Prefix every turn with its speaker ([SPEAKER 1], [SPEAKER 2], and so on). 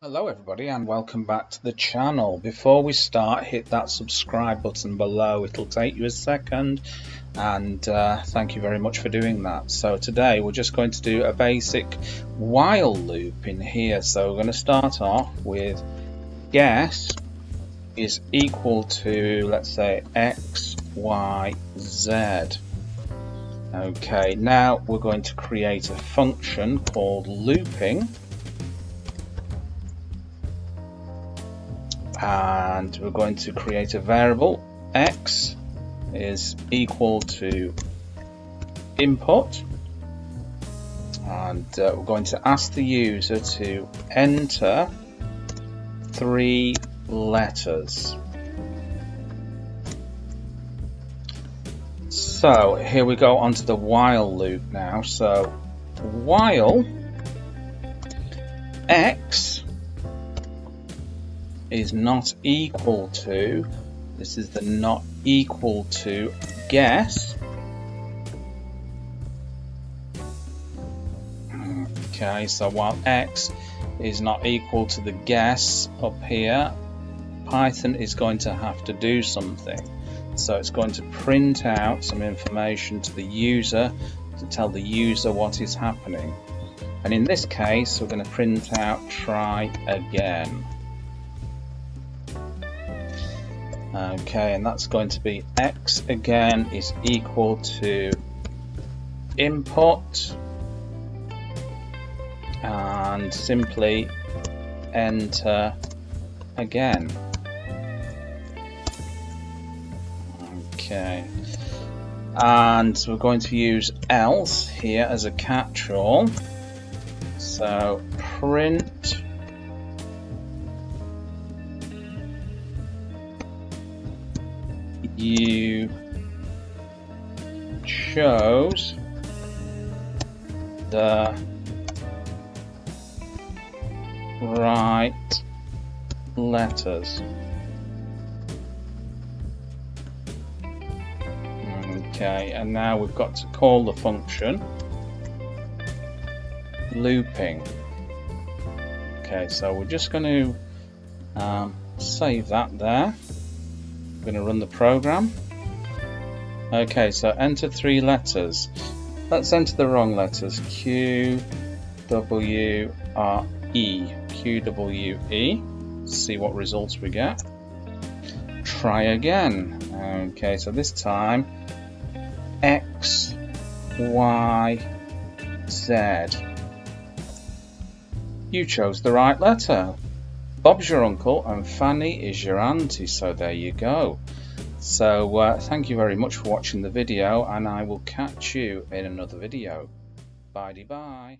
[SPEAKER 1] Hello everybody and welcome back to the channel. Before we start, hit that subscribe button below. It'll take you a second, and thank you very much for doing that. So today we're just going to do a basic while loop in here. So we're going to start off with guess is equal to, let's say, x, y, z. Okay, now we're going to create a function called looping. And we're going to create a variable. X is equal to input, and we're going to ask the user to enter 3 letters. So here we go onto the while loop now. So while x is not equal to, this is the not equal to guess. Okay, so while x is not equal to the guess up here, Python is going to have to do something. So it's going to print out some information to the user to tell the user what is happening. And in this case, we're going to print out try again. Okay, and that's going to be x again is equal to input, and simply enter again. Okay, and we're going to use else here as a catch-all. So print you chose the right letters. Okay, and now we've got to call the function looping. Okay, so we're just going to save that there. I'm going to run the program. Okay, so enter 3 letters. Let's enter the wrong letters. Q, W, R, E. Q, W, E. See what results we get. Try again. Okay, so this time X, Y, Z. You chose the right letter. Bob's your uncle and Fanny is your auntie, so there you go. So thank you very much for watching the video, and I will catch you in another video. Bye-bye.